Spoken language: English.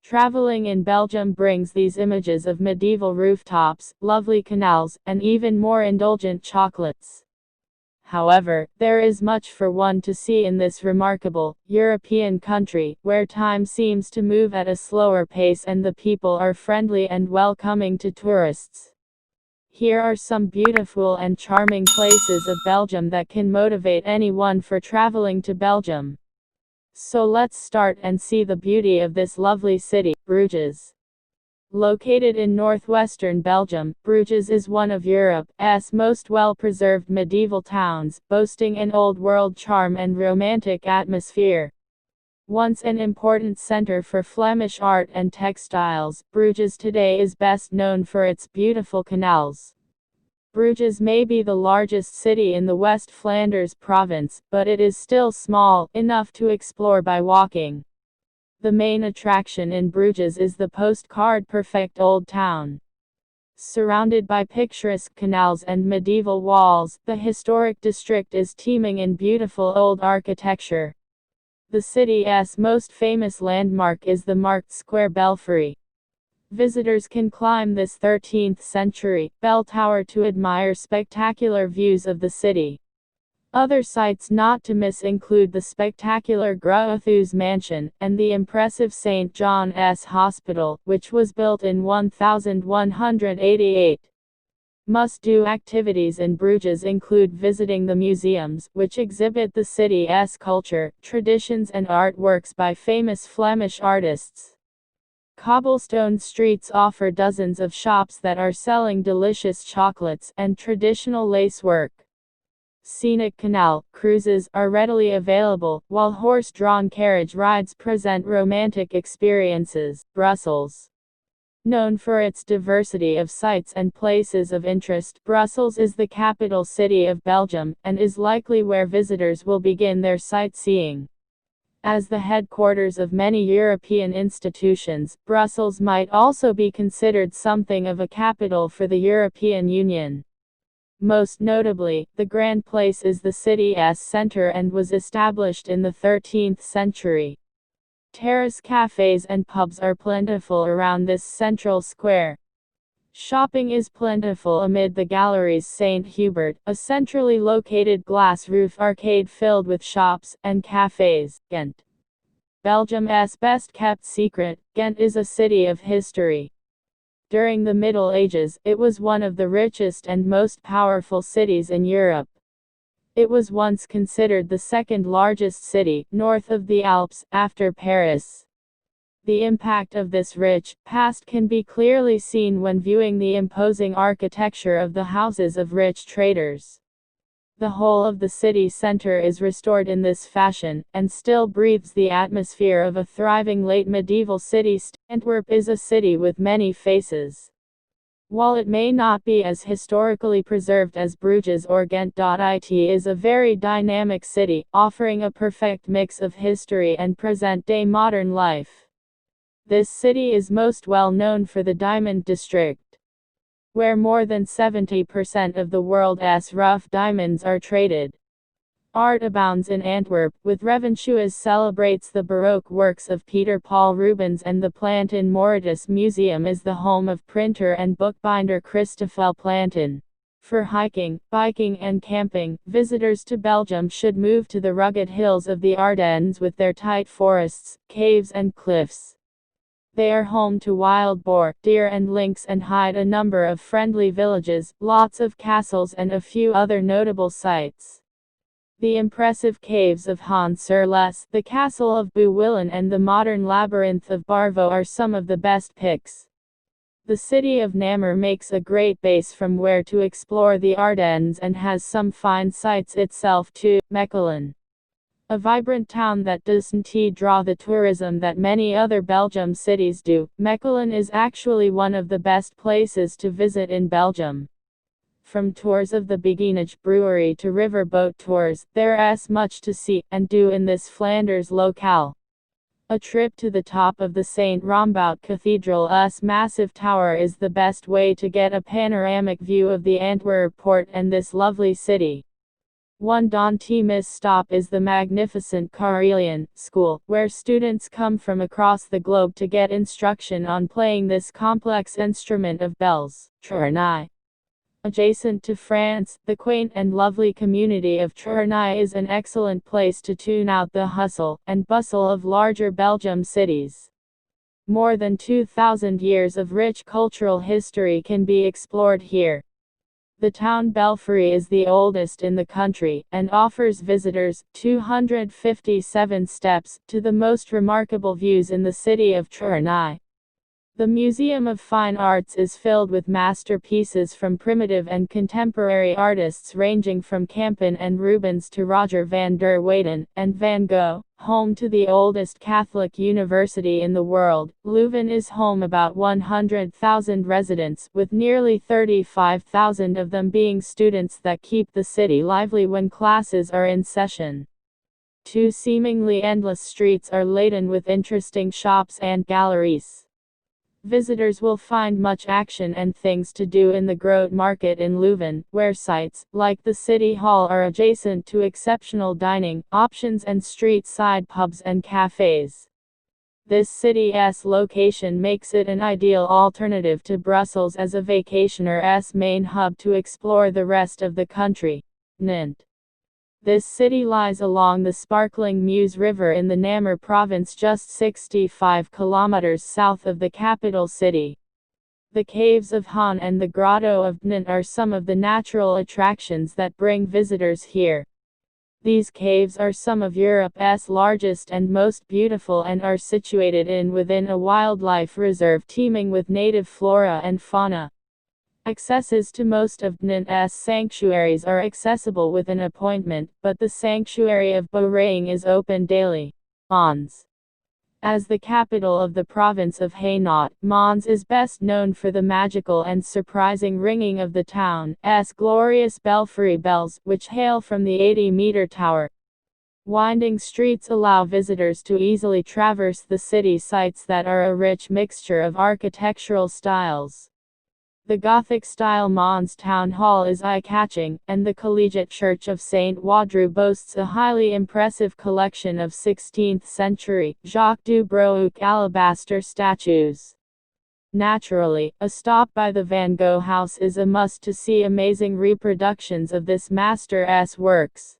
Traveling in Belgium brings these images of medieval rooftops, lovely canals, and even more indulgent chocolates. However, there is much for one to see in this remarkable, European country, where time seems to move at a slower pace and the people are friendly and welcoming to tourists. Here are some beautiful and charming places of Belgium that can motivate anyone for traveling to Belgium. So let's start and see the beauty of this lovely city, Bruges. Located in northwestern Belgium, Bruges is one of Europe's most well-preserved medieval towns, boasting an old-world charm and romantic atmosphere. Once an important center for Flemish art and textiles, Bruges today is best known for its beautiful canals. Bruges may be the largest city in the West Flanders province, but it is still small enough to explore by walking. The main attraction in Bruges is the postcard-perfect Old Town. Surrounded by picturesque canals and medieval walls, the historic district is teeming in beautiful old architecture. The city's most famous landmark is the Markt Square Belfry. Visitors can climb this 13th-century bell tower to admire spectacular views of the city. Other sights not to miss include the spectacular Groothuis Mansion, and the impressive St. John's Hospital, which was built in 1188. Must-do activities in Bruges include visiting the museums, which exhibit the city's culture, traditions and artworks by famous Flemish artists. Cobblestone streets offer dozens of shops that are selling delicious chocolates and traditional lacework. Scenic canal cruises are readily available, while horse-drawn carriage rides present romantic experiences. Brussels. Known for its diversity of sites and places of interest, Brussels is the capital city of Belgium, and is likely where visitors will begin their sightseeing. As the headquarters of many European institutions, Brussels might also be considered something of a capital for the European Union. Most notably, the Grand Place is the city's center and was established in the 13th century. Terrace cafes and pubs are plentiful around this central square. Shopping is plentiful amid the Galeries St. Hubert, a centrally located glass-roof arcade filled with shops and cafes. Ghent. Belgium's best-kept secret, Ghent is a city of history. During the Middle Ages, it was one of the richest and most powerful cities in Europe. It was once considered the second largest city, north of the Alps, after Paris. The impact of this rich past can be clearly seen when viewing the imposing architecture of the houses of rich traders. The whole of the city center is restored in this fashion, and still breathes the atmosphere of a thriving late medieval city. Antwerp is a city with many faces. While it may not be as historically preserved as Bruges or Ghent, it is a very dynamic city, offering a perfect mix of history and present-day modern life. This city is most well known for the Diamond District, where more than 70% of the world's rough diamonds are traded. Art abounds in Antwerp, with Revenschouws celebrates the Baroque works of Peter Paul Rubens, and the Plantin Moretus Museum is the home of printer and bookbinder Christoffel Plantin. For hiking, biking and camping, visitors to Belgium should move to the rugged hills of the Ardennes with their tight forests, caves and cliffs. They are home to wild boar, deer and lynx, and hide a number of friendly villages, lots of castles and a few other notable sites. The impressive caves of Hans-sur-Lesse, the castle of Beautifual and the modern labyrinth of Barvo are some of the best picks. The city of Namur makes a great base from where to explore the Ardennes and has some fine sights itself too. Mechelen. A vibrant town that doesn't draw the tourism that many other Belgium cities do, Mechelen is actually one of the best places to visit in Belgium. From tours of the Beginage brewery to riverboat tours, there's much to see and do in this Flanders locale. A trip to the top of the St. Rombout Cathedral's massive tower is the best way to get a panoramic view of the Antwerp port and this lovely city. One don't miss stop is the magnificent Karelian School, where students come from across the globe to get instruction on playing this complex instrument of bells. Tournai. Adjacent to France, the quaint and lovely community of Tournai is an excellent place to tune out the hustle and bustle of larger Belgium cities. More than 2,000 years of rich cultural history can be explored here. The town belfry is the oldest in the country, and offers visitors 257 steps to the most remarkable views in the city of Tournai. The Museum of Fine Arts is filled with masterpieces from primitive and contemporary artists ranging from Campan and Rubens to Roger van der Weyden and Van Gogh. Home to the oldest Catholic university in the world, Leuven is home about 100,000 residents, with nearly 35,000 of them being students that keep the city lively when classes are in session. Two seemingly endless streets are laden with interesting shops and galleries. Visitors will find much action and things to do in the Grote Market in Leuven, where sites, like the City Hall, are adjacent to exceptional dining options and street-side pubs and cafes. This city's location makes it an ideal alternative to Brussels as a vacationer's main hub to explore the rest of the country. Ghent. This city lies along the sparkling Meuse River in the Namur province, just 65 kilometers south of the capital city. The caves of Han and the grotto of Ghent are some of the natural attractions that bring visitors here. These caves are some of Europe's largest and most beautiful and are situated within a wildlife reserve teeming with native flora and fauna. Accesses to most of Ghent's sanctuaries are accessible with an appointment, but the sanctuary of Beauraing is open daily. Mons. As the capital of the province of Hainaut, Mons is best known for the magical and surprising ringing of the town's glorious belfry bells, which hail from the 80-meter tower. Winding streets allow visitors to easily traverse the city sites that are a rich mixture of architectural styles. The Gothic-style Mons Town Hall is eye-catching, and the Collegiate Church of Saint Wadru boasts a highly impressive collection of 16th-century Jacques du Broec alabaster statues. Naturally, a stop by the Van Gogh house is a must to see amazing reproductions of this master's works.